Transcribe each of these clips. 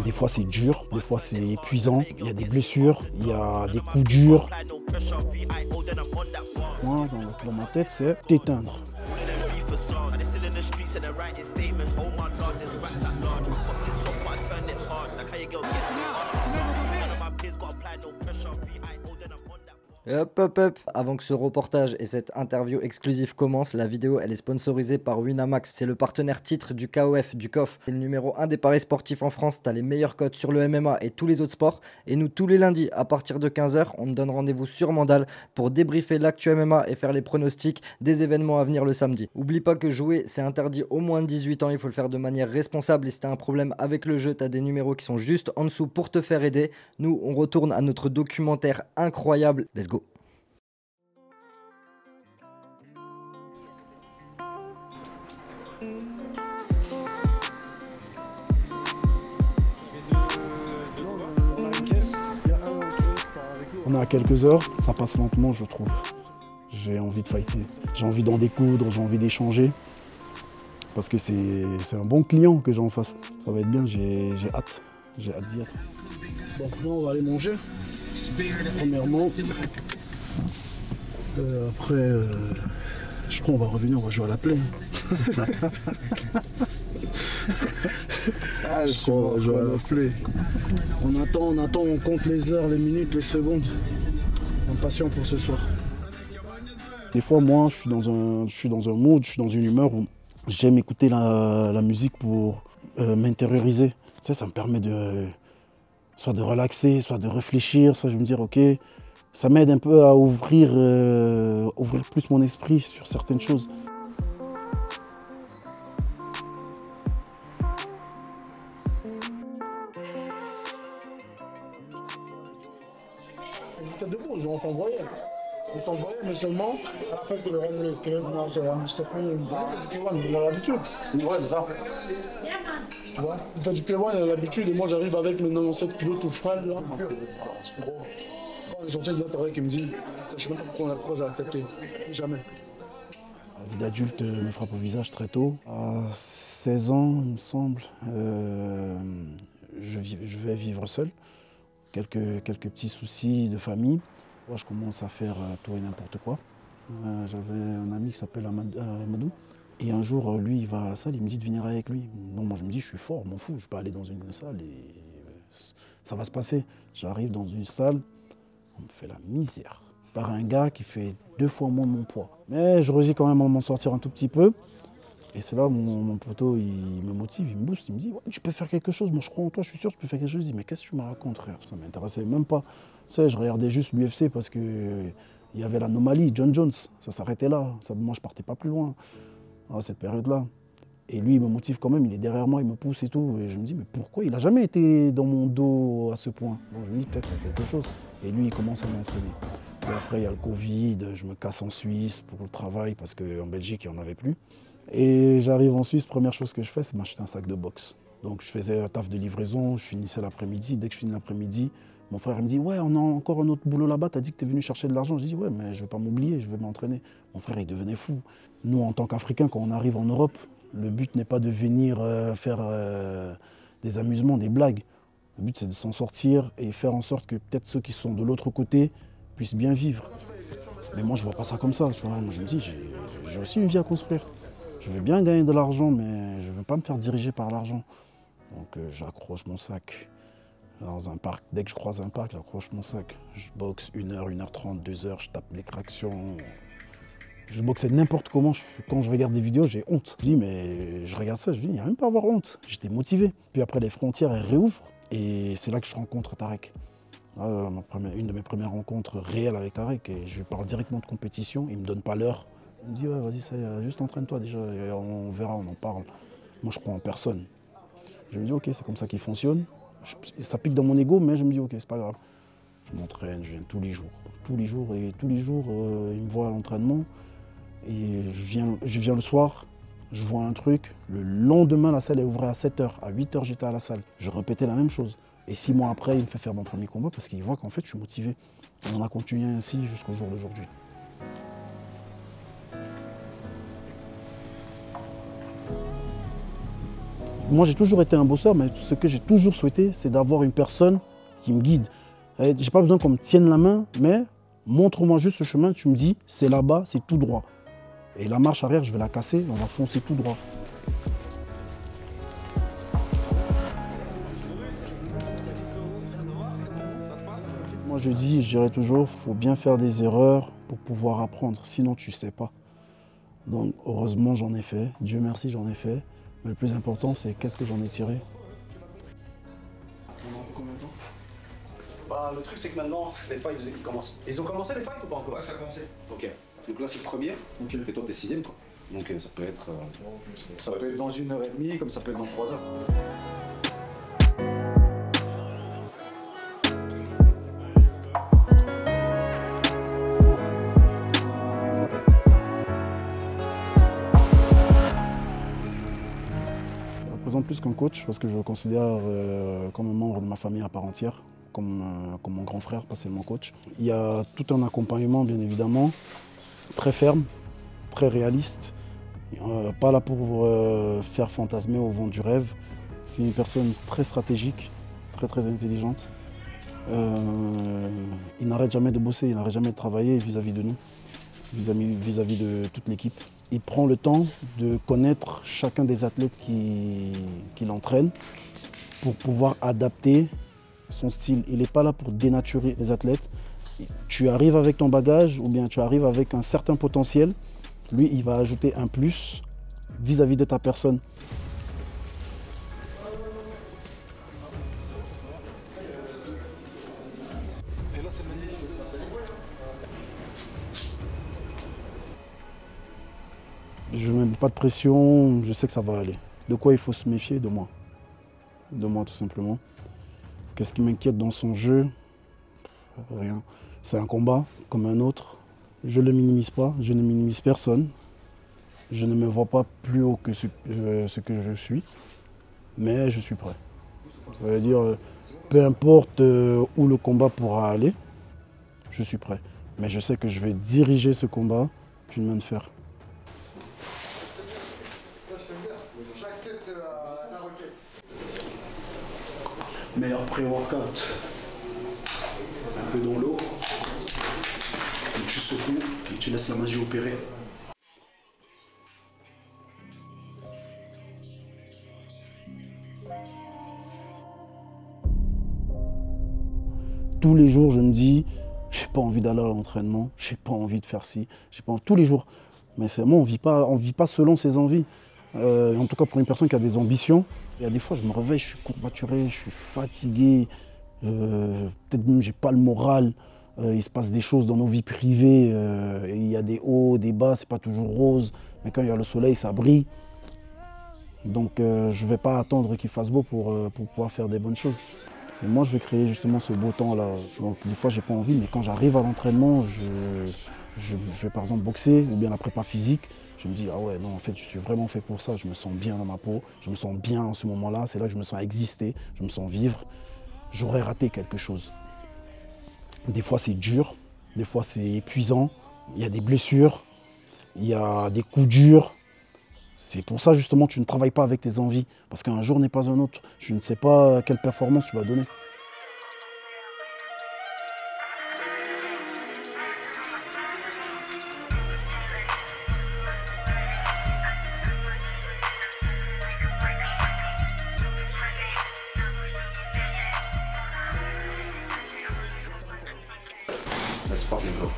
Des fois c'est dur, des fois c'est épuisant, il y a des blessures, il y a des coups durs. Moi, dans ma tête, c'est t'éteindre. Et hop hop hop, avant que ce reportage et cette interview exclusive commencent, la vidéo elle est sponsorisée par Winamax. C'est le partenaire titre du KOF, du KOF. C'est le numéro 1 des paris sportifs en France. T'as les meilleures cotes sur le MMA et tous les autres sports. Et nous, tous les lundis, à partir de 15 h, on te donne rendez-vous sur Mandal pour débriefer l'actu MMA et faire les pronostics des événements à venir le samedi. Oublie pas que jouer, c'est interdit au moins de 18 ans. Il faut le faire de manière responsable. Et si t'as un problème avec le jeu, t'as des numéros qui sont juste en dessous pour te faire aider. Nous, on retourne à notre documentaire incroyable. Let's go. On est à quelques heures, ça passe lentement je trouve. J'ai envie de fighter, j'ai envie d'en découdre, j'ai envie d'échanger. Parce que c'est un bon client que j'ai en face. Ça va être bien, j'ai hâte d'y être. Donc là on va aller manger, premièrement. Après, je crois qu'on va revenir, on va jouer à la play. Je crois qu'on va jouer à la play. On attend, on compte les heures, les minutes, les secondes. Impatient pour ce soir. Des fois, moi, je suis dans un mood, je suis dans une humeur où j'aime écouter la musique pour m'intérioriser. Tu sais, ça me permet soit de relaxer, soit de réfléchir, soit je me dire, ok, ça m'aide un peu à ouvrir plus mon esprit sur certaines choses. J'étais debout, on s'envoyait. On s'envoyait, mais seulement à la face de le ramener. C'était même pas il a l'habitude. Ouais, c'est ça. Tu vois, il fait du K1, il a l'habitude, et moi j'arrive avec le 97 kg tout frais là. C'est gros. Quand on est sorti de là, t'aurais qui me dit, je sais même pas pourquoi j'ai accepté. Jamais. La vie d'adulte me frappe au visage très tôt. À 16 ans, il me semble, je vais vivre seul. Quelques petits soucis de famille. Moi, je commence à faire tout et n'importe quoi. J'avais un ami qui s'appelle Amadou. Et un jour, lui, il va à la salle, il me dit de venir avec lui. Bon, moi, je me dis, je suis fort, je m'en fous, je peux aller dans une salle et ça va se passer. J'arrive dans une salle, on me fait la misère. Par un gars qui fait 2 fois moins mon poids. Mais je réussis quand même à m'en sortir un tout petit peu. Et c'est là mon poteau, il me motive, il me booste, il me dit ouais, tu peux faire quelque chose, moi je crois en toi, je suis sûr que tu peux faire quelque chose. Je dis mais qu'est-ce que tu me racontes frère? Ça ne m'intéressait même pas. Tu sais, je regardais juste l'UFC parce qu'il y avait l'anomalie, John Jones, ça s'arrêtait là. Moi je partais pas plus loin à cette période-là. Et lui il me motive quand même, il est derrière moi, il me pousse et tout. Et je me dis mais pourquoi? Il n'a jamais été dans mon dos à ce point. Donc je me dis peut-être qu'il y a quelque chose. Et lui il commence à m'entraîner. Et après il y a le Covid, je me casse en Suisse pour le travail parce qu'en Belgique il n'y en avait plus. Et j'arrive en Suisse, première chose que je fais, c'est m'acheter un sac de boxe. Donc je faisais un taf de livraison, je finissais l'après-midi. Dès que je finis l'après-midi, mon frère il me dit « Ouais, on a encore un autre boulot là-bas, t'as dit que t'es venu chercher de l'argent ?» Je dis « Ouais, mais je ne veux pas m'oublier, je veux m'entraîner. » Mon frère, il devenait fou. Nous, en tant qu'Africains, quand on arrive en Europe, le but n'est pas de venir faire des amusements, des blagues. Le but, c'est de s'en sortir et faire en sorte que peut-être ceux qui sont de l'autre côté puissent bien vivre. Mais moi, je ne vois pas ça comme ça. Tu vois. Moi, je me dis, j'ai aussi une vie à construire. Je veux bien gagner de l'argent, mais je ne veux pas me faire diriger par l'argent. Donc j'accroche mon sac dans un parc. Dès que je croise un parc, j'accroche mon sac. Je boxe 1 h, 1 h 30, 2 h, je tape les tractions. Je boxais n'importe comment. Quand je regarde des vidéos, j'ai honte. Je dis, mais je regarde ça, je dis, il n'y a même pas à avoir honte. J'étais motivé. Puis après, les frontières, elles réouvrent. Et c'est là que je rencontre Tarek. Une de mes premières rencontres réelles avec Tarek. Et je lui parle directement de compétition. Il ne me donne pas l'heure. Il me dit, ouais, vas-y, ça y est, juste entraîne-toi déjà, et on verra, on en parle. Moi, je crois en personne. Je me dis, ok, c'est comme ça qu'il fonctionne. Ça pique dans mon ego, mais je me dis, ok, c'est pas grave. Je m'entraîne, je viens tous les jours. Et tous les jours, il me voit à l'entraînement. Et je viens le soir, je vois un truc. Le lendemain, la salle est ouverte à 7 h. À 8 h, j'étais à la salle. Je répétais la même chose. Et 6 mois après, il me fait faire mon premier combat parce qu'il voit qu'en fait, je suis motivé. Et on a continué ainsi jusqu'au jour d'aujourd'hui. Moi, j'ai toujours été un bosseur, mais ce que j'ai toujours souhaité, c'est d'avoir une personne qui me guide. J'ai pas besoin qu'on me tienne la main, mais montre-moi juste ce chemin, tu me dis, c'est là-bas, c'est tout droit. Et la marche arrière, je vais la casser, on va foncer tout droit. Moi, je dirais toujours, il faut bien faire des erreurs pour pouvoir apprendre, sinon tu ne sais pas. Donc, heureusement, j'en ai fait. Dieu merci, j'en ai fait. Mais le plus important, c'est qu'est-ce que j'en ai tiré. Bah, le truc, c'est que maintenant, les fights, ils commencent. Ils ont commencé les fights ou pas encore? Ouais, ça a commencé. Ok. Donc là, c'est le premier. Ok. Et toi, t'es sixième, quoi. Donc ça peut être. Ça peut être dans 1h30, comme ça peut être dans 3 heures. Je représente plus qu'un coach parce que je le considère comme un membre de ma famille à part entière, comme mon grand frère, pas seulement coach. Il y a tout un accompagnement, bien évidemment, très ferme, très réaliste. Pas là pour faire fantasmer au vent du rêve. C'est une personne très stratégique, très intelligente. Il n'arrête jamais de bosser, il n'arrête jamais de travailler vis-à-vis de nous, vis-à-vis de toute l'équipe. Il prend le temps de connaître chacun des athlètes qu'il entraîne pour pouvoir adapter son style. Il n'est pas là pour dénaturer les athlètes. Tu arrives avec ton bagage ou bien tu arrives avec un certain potentiel. Lui, il va ajouter un plus vis-à-vis de ta personne. Je ne mets pas de pression, je sais que ça va aller. De quoi il faut se méfier? De moi. De moi, tout simplement. Qu'est-ce qui m'inquiète dans son jeu? Rien. C'est un combat comme un autre. Je ne le minimise pas, je ne minimise personne. Je ne me vois pas plus haut que ce que je suis, mais je suis prêt. Ça veut dire, peu importe où le combat pourra aller, je suis prêt. Mais je sais que je vais diriger ce combat d'une main de fer. J'accepte la requête. Meilleur pré-workout. Un peu dans l'eau. Et tu secoues et tu laisses la magie opérer. Tous les jours, je me dis, j'ai pas envie d'aller à l'entraînement, j'ai pas envie de faire ci, j'ai pas envie, tous les jours. Mais c'est moi, on vit pas selon ses envies. En tout cas, pour une personne qui a des ambitions, il y a des fois, je me réveille, je suis courbaturé, je suis fatigué, peut-être même j'ai pas le moral. Il se passe des choses dans nos vies privées, il y a des hauts, des bas, c'est pas toujours rose, mais quand il y a le soleil, ça brille. Donc je vais pas attendre qu'il fasse beau pour pouvoir faire des bonnes choses. Moi, je vais créer justement ce beau temps-là. Donc, des fois, j'ai pas envie, mais quand j'arrive à l'entraînement, je vais par exemple boxer ou bien la prépa physique. Je me dis, ah ouais, non, en fait, je suis vraiment fait pour ça. Je me sens bien dans ma peau, je me sens bien en ce moment-là. C'est là que je me sens exister, je me sens vivre. J'aurais raté quelque chose. Des fois, c'est dur, des fois, c'est épuisant. Il y a des blessures, il y a des coups durs. C'est pour ça, justement, tu ne travailles pas avec tes envies. Parce qu'un jour n'est pas un autre. Tu ne sais pas quelle performance tu vas donner. Let's fucking go.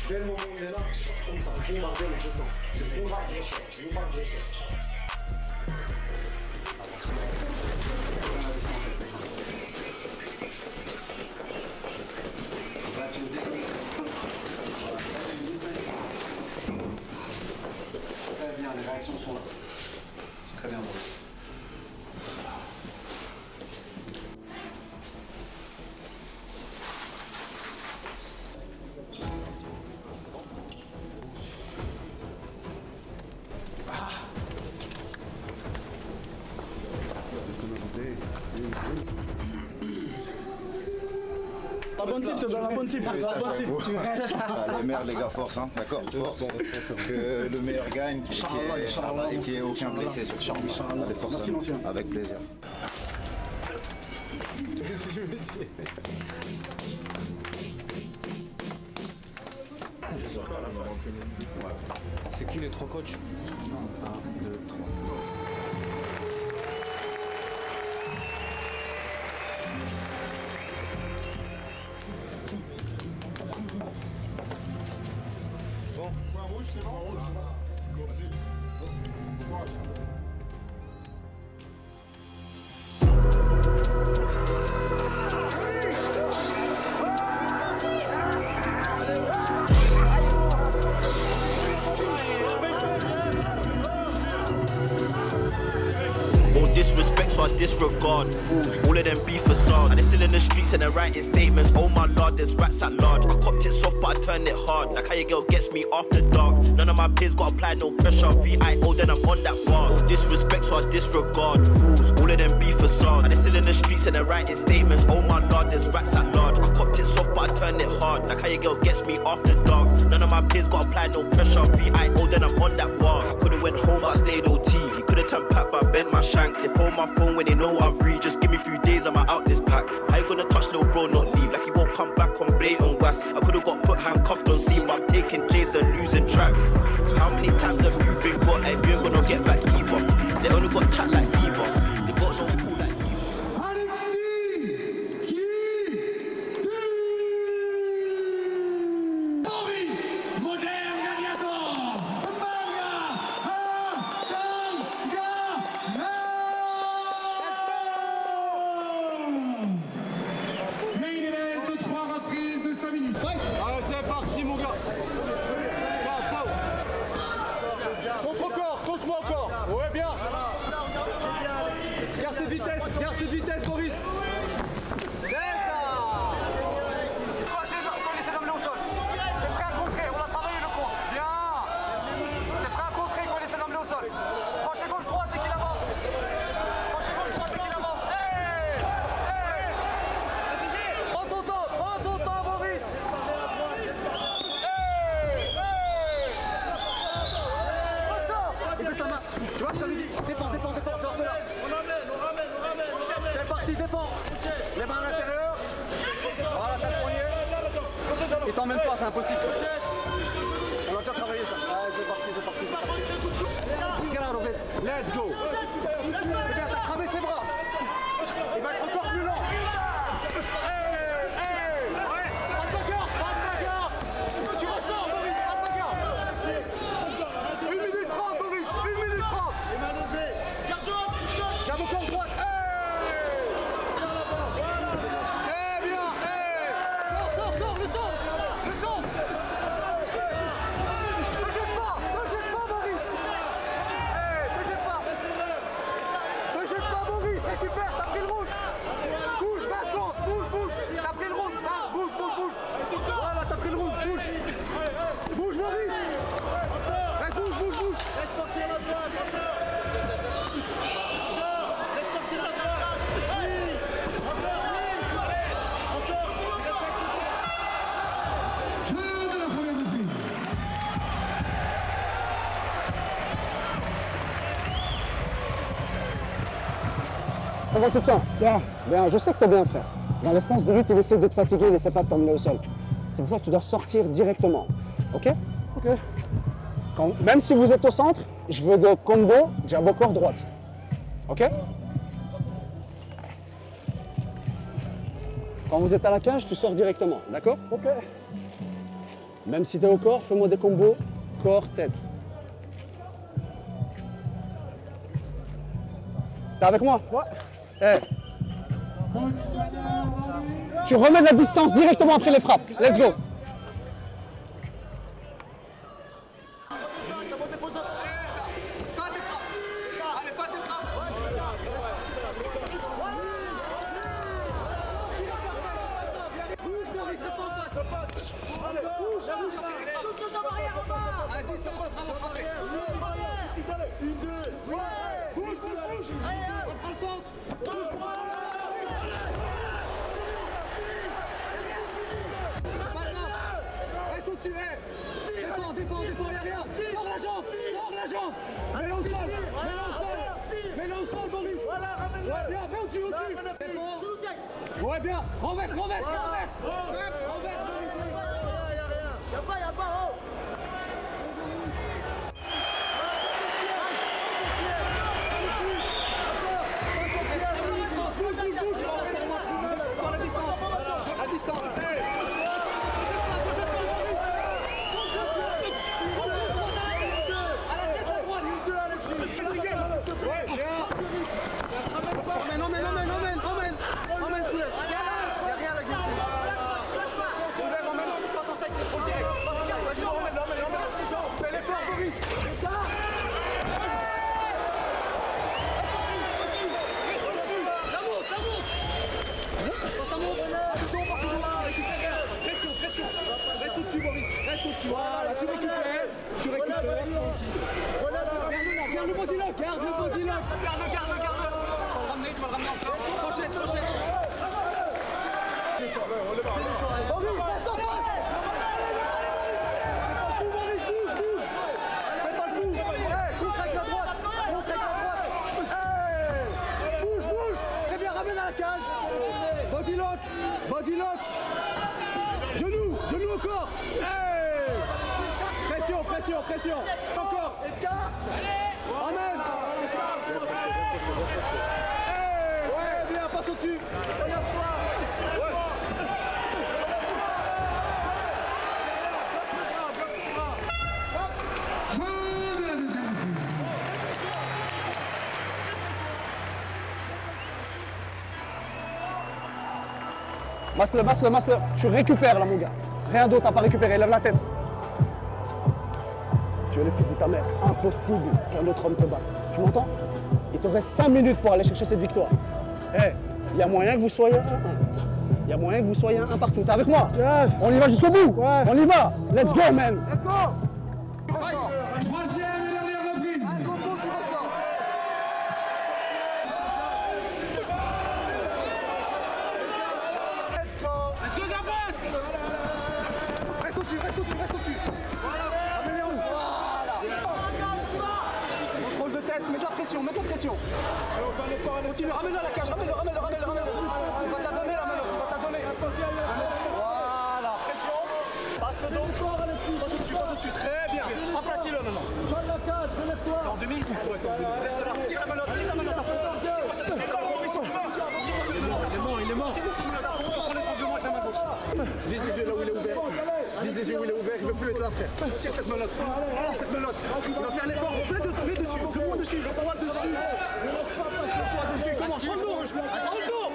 Dès le moment où il est là, comme ça, bombarder le jeton. C'est bombarder, bombarder. Là, tu me dis. Très bien, les réactions sont là. C'est très bien, Boris. bonne type, te donne la bonne type. Allez, merde, les gars, force, hein. D'accord, force. Que le meilleur gagne et qu'il n'y ait aucun blessé sur le champ. Allez, force. Merci, l'ancien. Avec plaisir. Qu'est-ce que je veux dire? C'est qui les 3 coachs? 1, 2, 3. Bon. Point rouge, c'est bon. Vas-y. Bon courage. Disrespect, so I disregard fools. All of them be facades. And they're still in the streets and they're writing statements. Oh my lord, there's rats at large. I copped it soft, but I turned it hard. Like how your girl gets me after dark. None of my peers got apply no pressure. VIO, then I'm on that bars. Disrespect, so I disregard fools. All of them be facades. And they're still in the streets and they're writing statements. Oh my lord, there's rats at large. I copped it soft, but I turned it hard. Like how your girl gets me after dark. None of my peers got apply no pressure. VIO, then I'm on that bars. Could've went home, I stayed OT. You could've turned pack, but I bent my shank. They phone my phone when they know I've read. Just give me a few days, I'm out this pack. How you gonna touch little bro, not leave? Like he won't come back on blatant was. I could've got put handcuffed on scene, but I'm taking chase and losing track. How many times have you been got and you ain't gonna get back either? They only got chat like fever. They got no cool like either. Allez, c'est parti, mon gars. Contre-corps, contre-moi encore. Ouais, bien. Garde cette vitesse, Boris. C'est ça. Laissez l'homme au sol. T'es prêt à contrer, on a travaillé le contre. Bien. T'es prêt à contrer, il faut laisser l'homme au sol. Crochet gauche-droite dès qu'il avance. Crochet gauche-droite dès qu'il avance. Prends ton temps, Boris. Tu vois, je t'avais dit, défends, sors de là. On ramène. C'est parti, défends. Les mains à l'intérieur. Voilà, t'as le poignet. Et t'emmènes pas, c'est impossible. On a déjà travaillé ça. Allez, c'est parti. Get out of it. Let's go. C'est bien, t'as cramé ses bras. Il va être encore plus lent. Pas de bagarre. Tu ressors, Boris, pas de bagarre. 1 minute 30, Boris, 1 minute 30. J'aime encore droite. Très bien. Sors, le centre. Ne jette pas, Boris. Ne jette pas, Boris. Récupère, t'as pris le rouge. Bouge, va secondes, bouge. T'as pris le rouge. Bouge. Voilà, t'as pris le rouge, bouge. Bouge, Boris. Bouge. Laisse partir la droite. Laisse partir la droite. Oui. Encore. Fin de la première reprise. Comment tu te sens? Bien, je sais que t'as bien fait. Dans les phases de lutte, il essaie de te fatiguer, il essaie pas de t'emmener au sol. C'est pour ça que tu dois sortir directement. Ok? Même si vous êtes au centre, je veux des combos jab au corps droite. Ok? Quand vous êtes à la cage, tu sors directement. D'accord? Ok. Même si tu es au corps, fais-moi des combos corps-tête. T'es avec moi? Ouais. Hey. Tu remets de la distance directement après les frappes. Let's go. défends, y'a rien. Sors la jambe. Mets-le au sol, mets-le au sol, Boris. Voilà, ramène-le. Ouais, bien, mets au-dessus. Ouais, bien, renverse. Renverse, Boris. Y'a pas, oh. Emmène, soulève. Y'a rien à la guillotine. Soulève, emmène, passe en side, contrôle direct. Passe en side, vas-y, emmène. Fais l'effort, Boris. Reste au-dessus. La monte. Passe ta monte. Passe au dos, récupère rien. Pression. Reste au-dessus, Boris. Voilà, tu récupères. Regarde le body lock. Garde le. Tu vas le ramener encore. Crochet. Boris, reste en face. Boris, bouge. Fais pas le fou. Contre avec la droite. Bouge. Très bien, ramène à la cage. Body lock. Genou au corps. Pression. Encore. Emmène. Ouais, bien, passe au-dessus. Masse-le. Tu récupères là, mon gars. Rien d'autre à pas récupérer. Lève la tête. Tu es le fils de ta mère. Impossible qu'un autre homme te batte. Tu m'entends? Il te reste 5 minutes pour aller chercher cette victoire. Il y a moyen que vous soyez 1-1. Il y a moyen que vous soyez 1 partout. T'es avec moi? On y va jusqu'au bout. On y va. Let's go, man. Let's go. Troisième et dernière reprise. Let's go, Gabos. Reste au-dessus. Voilà. Contrôle de tête, mets de la pression. Continue, ramène-le à la cage, ramène-le. Il va t'adonner la menotte, Voilà, pression. Passe le dos. Passe au-dessus, très bien. Aplatis-le maintenant. T'es en demi. Reste là, tire la menotte à fond. Tire-moi cette menotte à fond. Il est mort. Tire-moi cette menotte à fond, tu vas prendre l'étranglement avec la main gauche. Vise les yeux là où il est ouvert. Il veut plus être là, frère. Tire cette menotte. Il va faire l'effort. Mets dessus. Le poids dessus. Commence. Prends le dos.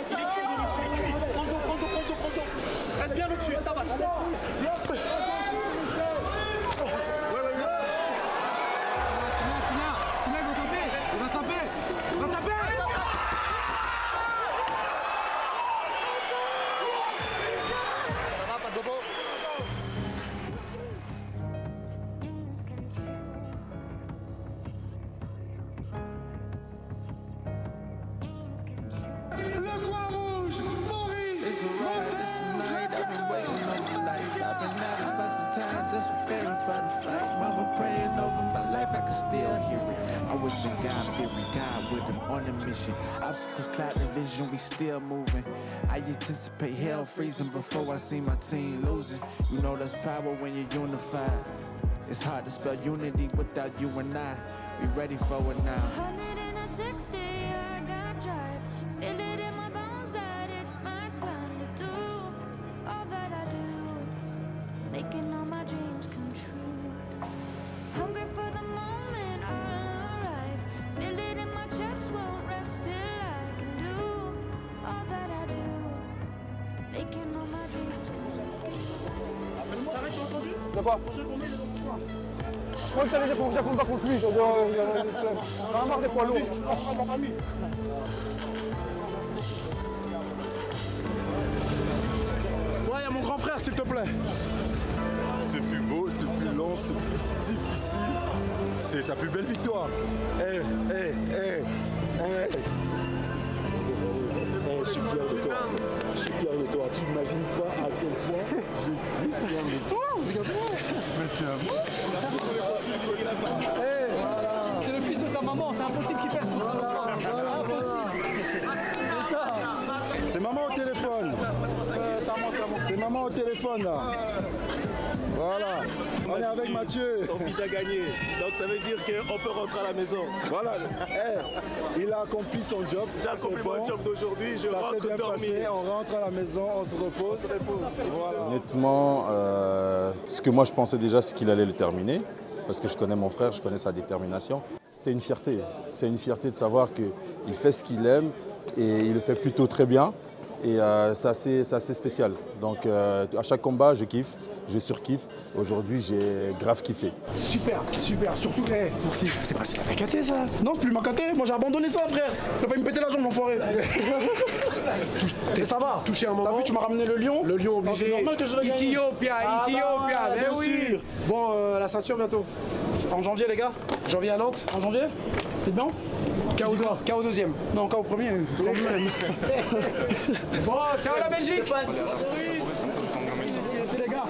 Il est cuit, Boris. Prends le dos. Reste bien au-dessus. Tabasse. Il va taper. Ça va, pas de bobo. Le coin rouge, Boris. It's a ride, it's tonight. I've been waiting on my life. I've been at it for some time, just preparing for the fight. Mama praying over my life, I can still hear it. Always been God-fearing, God with him on a mission. Obstacles cloud the vision, we still moving. I anticipate hell freezing before I see my team losing. You know there's power when you're unified. It's hard to spell unity without you and I. We ready for it now. 160, I got drive. Feel it in my bones that it's my time to do all that I do. Making all my dreams come true. Hungry for the moment I'll arrive. Feel it in my chest, won't rest till I can do all that I do. Making all my dreams come true. T'arrêtes, tu as entendu? De quoi? Je crois que t'allais dire qu'on faisait combat contre lui. J'en ai marre des poids lourds. Je prends ma famille. Ouais, y'a mon grand frère, s'il te plaît. Ce fut beau, ce fut long, ce fut difficile. C'est sa plus belle victoire. Je suis fier de toi. Je suis fier de toi. Tu imagines pas à quel point je suis fier de toi. Regarde-moi. Mais c'est un impossible qu'il perde. C'est maman au téléphone. C'est maman au téléphone là. Voilà. On est avec Mathieu. Ton fils a gagné. Donc ça veut dire qu'on peut rentrer à la maison. Voilà. Il a accompli son job. J'ai accompli mon job d'aujourd'hui. Je rentre bien dormir. Passé. On rentre à la maison, on se repose. Voilà. Honnêtement, ce que moi je pensais déjà, c'est qu'il allait le terminer. Parce que je connais mon frère, je connais sa détermination. C'est une fierté. C'est une fierté de savoir qu'il fait ce qu'il aime et il le fait plutôt très bien. Et c'est assez spécial. Donc à chaque combat, je kiffe, je surkiffe. Aujourd'hui, j'ai grave kiffé. Super, super. Surtout, merci. C'était pas si la caté ça. Non, c'est plus ma caté. Moi j'ai abandonné ça, frère. Il a failli me péter la jambe, l'enfoiré. Mais ça va. Touché un moment. T'as vu, tu m'as ramené le lion. Le lion obligé. C'est normal que je le gagne. Ethiopia, mais bien oui. sûr. Bon, la ceinture bientôt. En janvier, les gars. Janvier à Nantes. En janvier. T'es bien? KO deuxième. Non, KO premier. Quand même. Bon, ciao la Belgique. C'est les gars.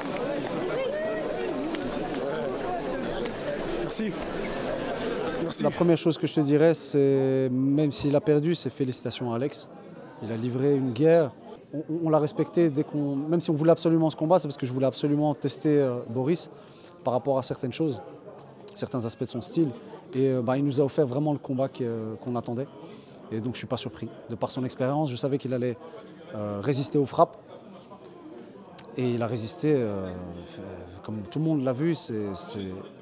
Merci. Merci. La première chose que je te dirais, c'est, même s'il a perdu, c'est félicitations à Alex. Il a livré une guerre. On l'a respecté dès qu'on... Même si on voulait absolument ce combat, c'est parce que je voulais absolument tester Boris par rapport à certaines choses, certains aspects de son style. Et il nous a offert vraiment le combat qu'on attendait. Et donc je ne suis pas surpris. De par son expérience, je savais qu'il allait résister aux frappes. Et il a résisté, comme tout le monde l'a vu.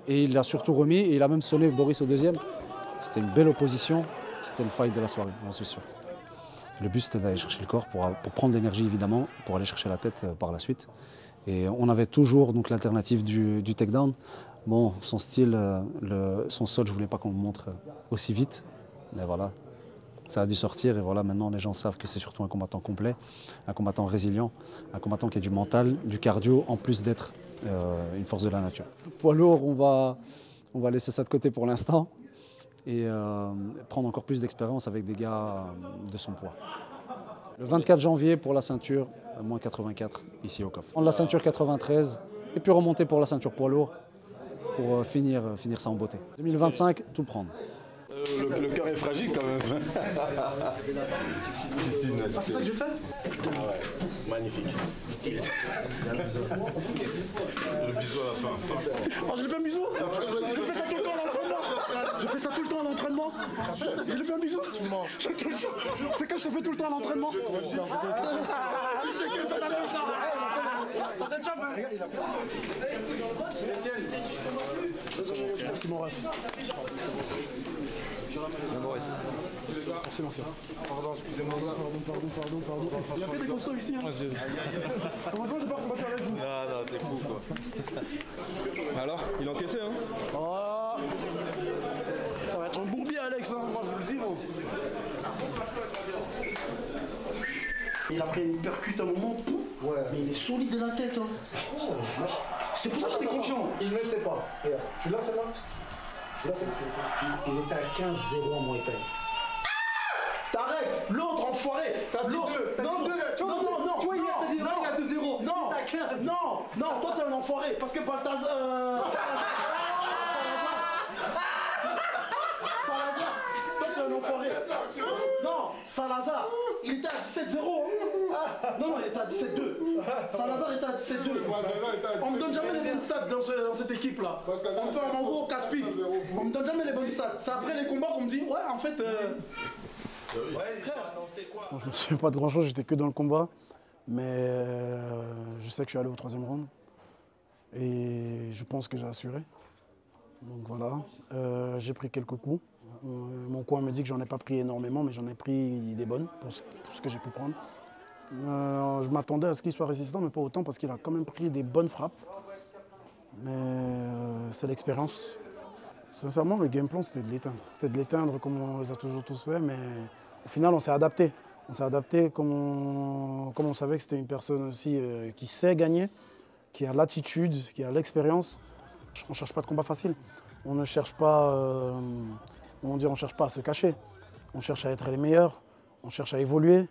Et il a surtout remis, et il a même sonné Boris au deuxième. C'était une belle opposition. C'était le fight de la soirée, j'en suis sûr. Le but, c'était d'aller chercher le corps pour prendre l'énergie, évidemment, pour aller chercher la tête par la suite. Et on avait toujours l'alternative du takedown. Bon, son style, son sol, je ne voulais pas qu'on le montre aussi vite. Mais voilà, ça a dû sortir. Et voilà, maintenant, les gens savent que c'est surtout un combattant complet, un combattant résilient, un combattant qui a du mental, du cardio, en plus d'être une force de la nature. Poids lourd, on va laisser ça de côté pour l'instant et prendre encore plus d'expérience avec des gars de son poids. Le 24 janvier pour la ceinture, moins 84, ici au coffre. La ceinture 93 et puis remonter pour la ceinture poids lourd pour finir ça en beauté. 2025, tout prendre. Le cœur est fragile quand même. C'est ça que je fais? Ah ouais, magnifique. Le bisou à la fin. Oh, je lui fais un bisou. Je fais ça tout le temps à l'entraînement. Je fais ça tout le temps à l'entraînement. Je lui fais un bisou. C'est comme je fais tout le temps à l'entraînement. Ça t'échappe, hein? Merci mon ref. Merci, merci. Pardon, excusez-moi. Pardon. Il y a que des costauds ici. Hein. Comment je vais pas combattre avec vous? Non, t'es fou quoi. Alors, il a encaissé hein? Oh, ça va être un bourbier Alex, hein. Moi je vous le dis. Bon. Il a pris une percute à un moment, mais il est solide de la tête. Hein. C'est pour ça qu'il est confiant. Il ne sait pas. Regarde, tu l'as celle-là? Tu l'as celle-là? Il était à 15-0 en Muay Thai. T'arrêtes! L'autre enfoiré! T'as dit 2! Non, toi hier t'as dit non, il y a 2-0! Non! T'as 15! Non, toi t'es un enfoiré! Parce que Balthazar. Salazar! Toi t'es un enfoiré! Non! Salazar! Il était à 17-0! Non, il était à 17-2! Salazar était à 17-2! On me donne jamais les bonnes stats dans cette équipe là! On me fait un envoi au casse-pipe! On me donne jamais les bonnes stats! C'est après les combats qu'on me dit ouais, en fait. Je me souviens pas de grand chose, j'étais que dans le combat. Mais je sais que je suis allé au 3e round. Et je pense que j'ai assuré. Donc voilà. J'ai pris quelques coups. Mon coin me dit que j'en ai pas pris énormément, mais j'en ai pris des bonnes pour ce que j'ai pu prendre. Je m'attendais à ce qu'il soit résistant, mais pas autant parce qu'il a quand même pris des bonnes frappes. Mais c'est l'expérience. Sincèrement, le game plan, c'était de l'éteindre. C'était de l'éteindre comme on les a toujours tous fait, mais au final, on s'est adapté. On s'est adapté comme on savait que c'était une personne aussi qui sait gagner, qui a l'attitude, qui a l'expérience. On ne cherche pas de combat facile. On ne cherche pas, on cherche pas à se cacher. On cherche à être les meilleurs, on cherche à évoluer,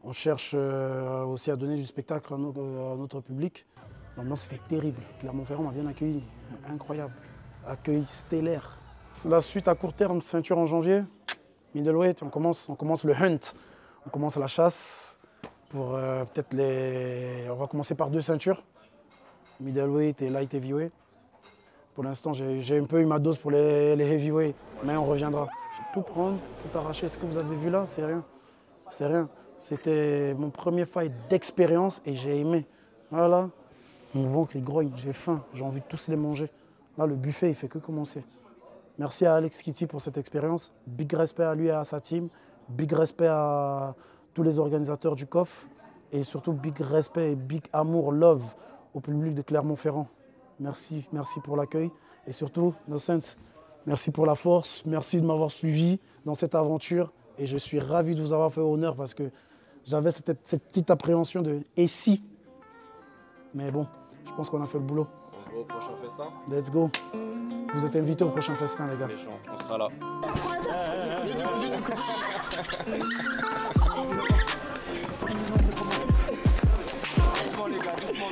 on cherche aussi à donner du spectacle à notre public. L'ambiance était terrible. Clermont-Ferrand m'a bien accueilli, incroyable. Accueil stellaire. La suite à court terme, ceinture en janvier. Middleweight, on commence le hunt. On commence la chasse pour peut-être les... On va commencer par 2 ceintures. Middleweight et light heavyweight. Pour l'instant, j'ai un peu eu ma dose pour les heavyweight, mais on reviendra. Tout prendre, tout arracher. Ce que vous avez vu là, c'est rien. C'est rien. C'était mon premier fight d'expérience et j'ai aimé. Voilà, mon ventre il grogne, j'ai faim, j'ai envie de tous les manger. Là, le buffet, il fait que commencer. Merci à Alex Kitty pour cette expérience. Big respect à lui et à sa team. Big respect à tous les organisateurs du COF. Et surtout, big respect et big amour, love au public de Clermont-Ferrand. Merci, merci pour l'accueil. Et surtout, Nocent, merci pour la force. Merci de m'avoir suivi dans cette aventure. Et je suis ravi de vous avoir fait honneur parce que j'avais cette petite appréhension de « et si ?» Mais bon, je pense qu'on a fait le boulot. On se voit au prochain festin. Let's go. Vous êtes invités au prochain festin, les gars. On sera là. Doucement les gars, doucement.